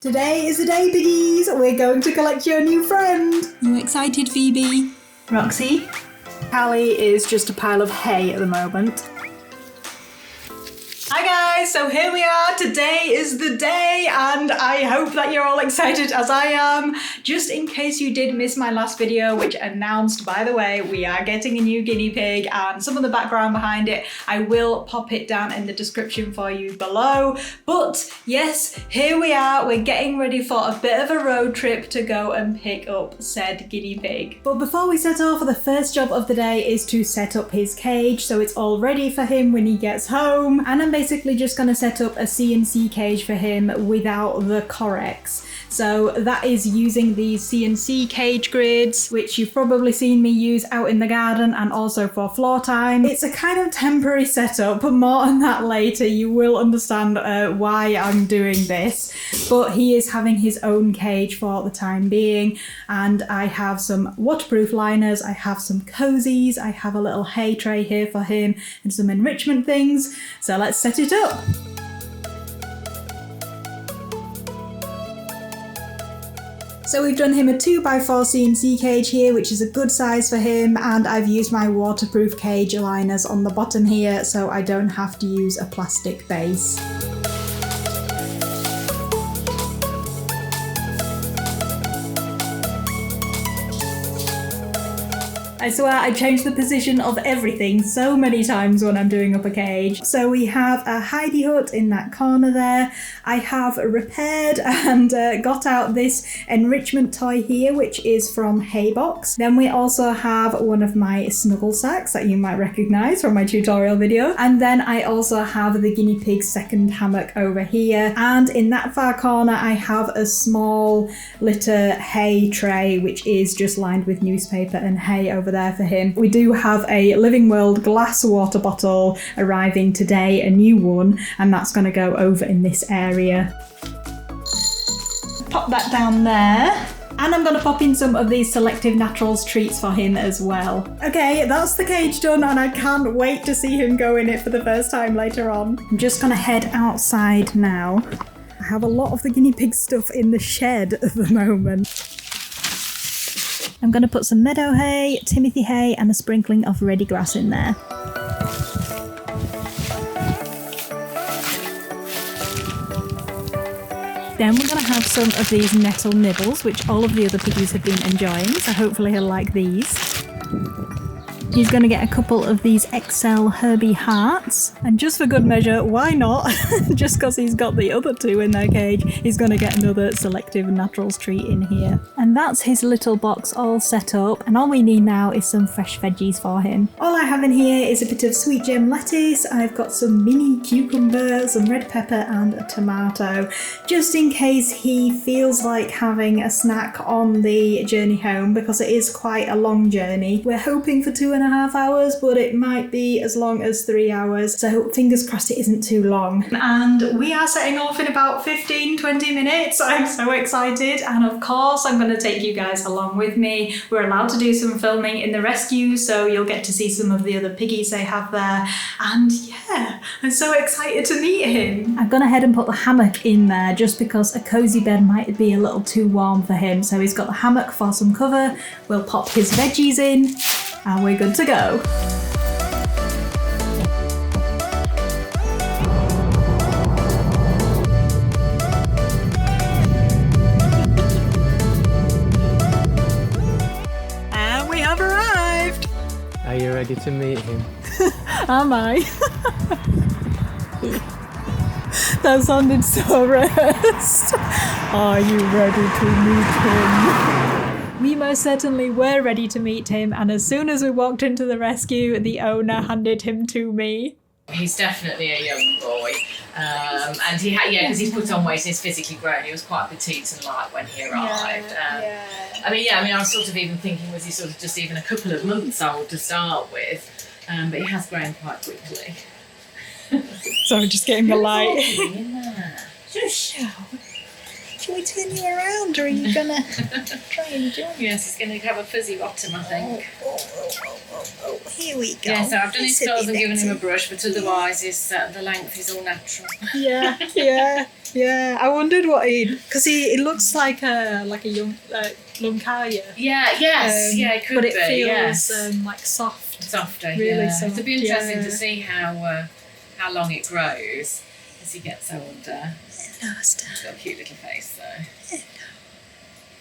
Today is the day, piggies! We're going to collect your new friend! You excited, Phoebe? Roxy? Callie is just a pile of hay at the moment. Hi guys, so here we are. Today is the day and I hope that you're all excited as I am. Just in case you did miss my last video, which announced, by the way, we are getting a new guinea pig and some of the background behind it, I will pop it down in the description for you below. But yes, here we are. We're getting ready for a bit of a road trip to go and pick up said guinea pig. But before we set off, the first job of the day is to set up his cage so it's all ready for him when he gets home. And I'm basically just going to set up a C&C cage for him without the Correx. So that is using these C&C Cage grids, which you've probably seen me use out in the garden and also for floor time. It's a kind of temporary setup, but more on that later. You will understand why I'm doing this. But he is having his own cage for the time being. And I have some waterproof liners, I have some cozies, I have a little hay tray here for him and some enrichment things. So let's set it up. So we've done him a 2x4 C&C cage here, which is a good size for him, and I've used my waterproof cage liners on the bottom here so I don't have to use a plastic base. I swear I change the position of everything so many times when I'm doing up a cage. So we have a hidey hut in that corner there. I have repaired and got out this enrichment toy here, which is from Haybox. Then we also have one of my snuggle sacks that you might recognise from my tutorial video. And then I also have the guinea pig second hammock over here. And in that far corner, I have a small litter hay tray, which is just lined with newspaper and hay over there for him. We do have a Living World glass water bottle arriving today, a new one, and that's going to go over in this area. Pop that down there. And I'm going to pop in some of these Selective Naturals treats for him as well. Okay, that's the cage done and I can't wait to see him go in it for the first time later on. I'm just going to head outside now. I have a lot of the guinea pig stuff in the shed at the moment. I'm going to put some meadow hay, Timothy hay and a sprinkling of ready grass in there. Then we're going to have some of these nettle nibbles, which all of the other piggies have been enjoying, so hopefully he'll like these. He's going to get a couple of these XL Herbie hearts, and just for good measure, why not? Just because he's got the other two in their cage, he's going to get another Selective Naturals treat in here. And that's his little box all set up, and all we need now is some fresh veggies for him. All I have in here is a bit of sweet gem lettuce, I've got some mini cucumber, some red pepper and a tomato, just in case he feels like having a snack on the journey home, because it is quite a long journey. We're hoping for 2.5 hours, but it might be as long as 3 hours, so fingers crossed it isn't too long. And we are setting off in about 15-20 minutes. I'm so excited, and of course I'm going to take you guys along with me. We're allowed to do some filming in the rescue, so you'll get to see some of the other piggies they have there, and yeah, I'm so excited to meet him. I'm gonna head and put the hammock in there just because a cozy bed might be a little too warm for him, so he's got the hammock for some cover. We'll pop his veggies in and we're good to go. And we have arrived! Are you ready to meet him? Am I? That sounded so rehearsed. Are you ready to meet him? We most certainly were ready to meet him, and as soon as we walked into the rescue, the owner handed him to me. He's definitely a young boy, and he had, because he's put on weight and he's physically grown. He was quite petite and light when he arrived. I mean, I was sort of even thinking, was he sort of just even a couple of months old to start with, but he has grown quite quickly. Sorry, just getting the light. Just show. Shall we turn you around, or are you gonna try and join? Yes, he's going to have a fuzzy bottom, I think. Oh. Here we go. Yeah, so I've done his Sit toes and there, given him a Betty. brush, but otherwise the length is all natural. Yeah. I wondered what because he looks like a young Lunkaya. Yeah, yes, it could but be. it feels yes. like soft. Softer, really yeah. soft. It'll be interesting Yeah. to see how long it grows as he gets older. He's got a cute little face though.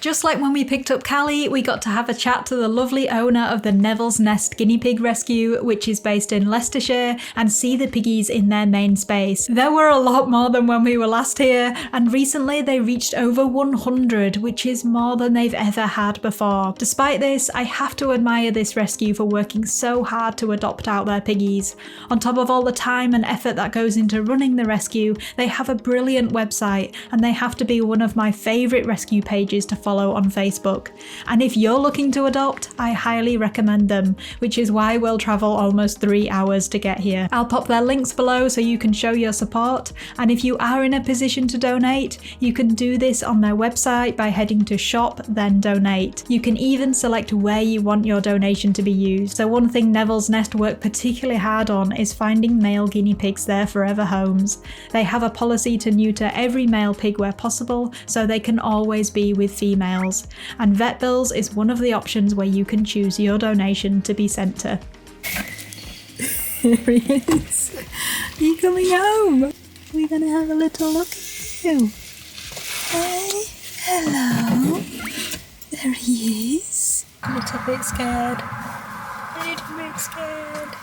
Just like when we picked up Callie, we got to have a chat to the lovely owner of the Neville's Nest Guinea Pig Rescue, which is based in Leicestershire, and see the piggies in their main space. There were a lot more than when we were last here, and recently they reached over 100, which is more than they've ever had before. Despite this, I have to admire this rescue for working so hard to adopt out their piggies. On top of all the time and effort that goes into running the rescue, they have a brilliant website, and they have to be one of my favourite rescue pages to follow on Facebook. And if you're looking to adopt, I highly recommend them, which is why we'll travel almost 3 hours to get here. I'll pop their links below so you can show your support, and if you are in a position to donate, you can do this on their website by heading to Shop Then Donate. You can even select where you want your donation to be used. So one thing Neville's Nest work particularly hard on is finding male guinea pigs their forever homes. They have a policy to neuter every male pig where possible, so they can always be with females. And Vet Bills is one of the options where you can choose your donation to be sent to. Here he is. Are you coming home? We're going to have a little look at you. Hey, hello. There he is. A little bit scared. A little bit scared.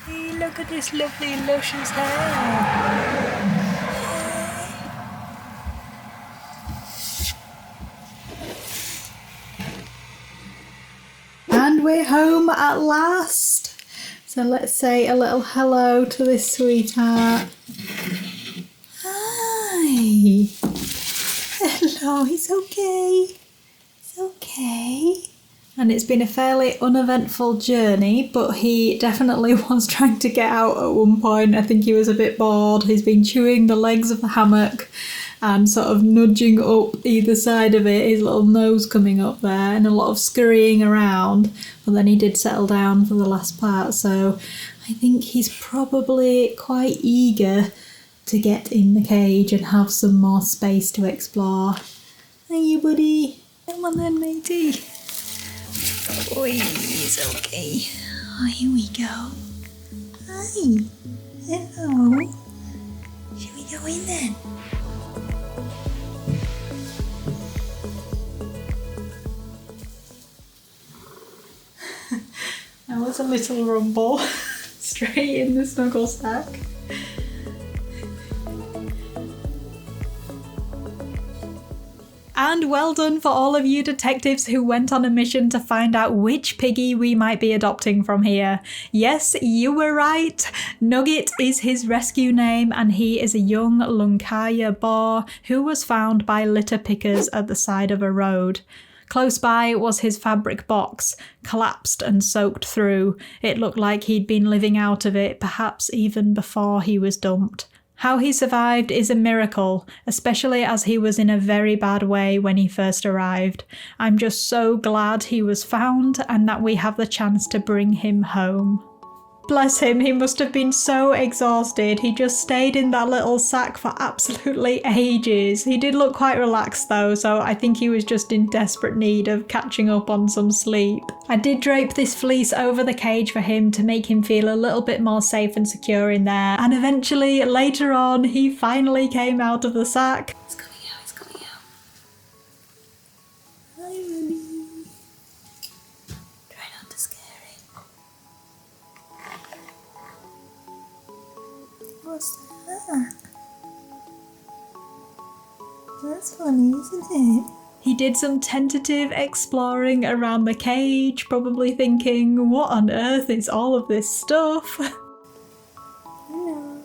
Hey, look at this lovely luscious hair. And we're home at last. So let's say a little hello to this sweetheart. Hi. Hello, it's okay. It's okay. And it's been a fairly uneventful journey, but he definitely was trying to get out at one point. I think he was a bit bored. He's been chewing the legs of the hammock and sort of nudging up either side of it, his little nose coming up there, and a lot of scurrying around. But then he did settle down for the last part, so I think he's probably quite eager to get in the cage and have some more space to explore. Are you, buddy? Come on then, matey. Oh, he's okay. Oh, here we go. Hi. Hello. Shall we go in then? That was a little rumble. Straight in the snuggle sack. And well done for all of you detectives who went on a mission to find out which piggy we might be adopting from here. Yes, you were right. Nugget is his rescue name, and he is a young Lunkaya boar who was found by litter pickers at the side of a road. Close by was his fabric box, collapsed and soaked through. It looked like he'd been living out of it, perhaps even before he was dumped. How he survived is a miracle, especially as he was in a very bad way when he first arrived. I'm just so glad he was found and that we have the chance to bring him home. Bless him, he must have been so exhausted. He just stayed in that little sack for absolutely ages. He did look quite relaxed though, so I think he was just in desperate need of catching up on some sleep. I did drape this fleece over the cage for him to make him feel a little bit more safe and secure in there, and eventually, later on, he finally came out of the sack. It's coming out, it's coming out. Hi, buddy. Try not to scare him. What's that? That's funny, isn't it? He did some tentative exploring around the cage, probably thinking, what on earth is all of this stuff? Hello.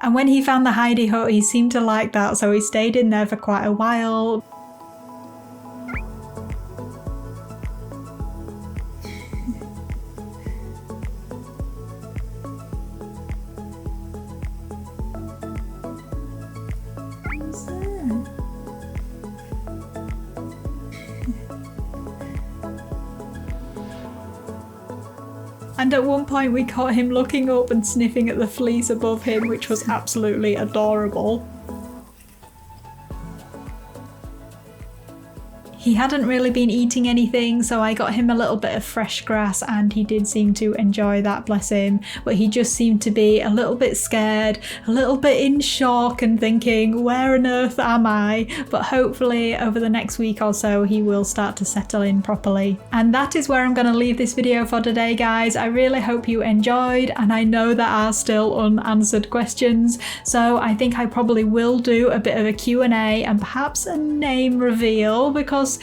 And when he found the hidey hut, he seemed to like that, so he stayed in there for quite a while. And at one point we caught him looking up and sniffing at the fleece above him, which was absolutely adorable. He hadn't really been eating anything, so I got him a little bit of fresh grass and he did seem to enjoy that, bless him. But he just seemed to be a little bit scared, a little bit in shock and thinking, where on earth am I? But hopefully over the next week or so he will start to settle in properly. And that is where I'm going to leave this video for today, guys. I really hope you enjoyed, and I know there are still unanswered questions, so I think I probably will do a bit of a Q&A and perhaps a name reveal, because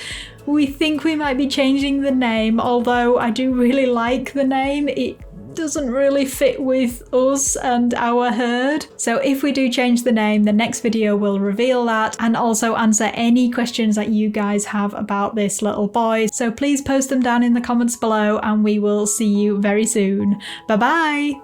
we think we might be changing the name, although I do really like the name. It doesn't really fit with us and our herd. So if we do change the name, the next video will reveal that and also answer any questions that you guys have about this little boy. So please post them down in the comments below and we will see you very soon. Bye bye!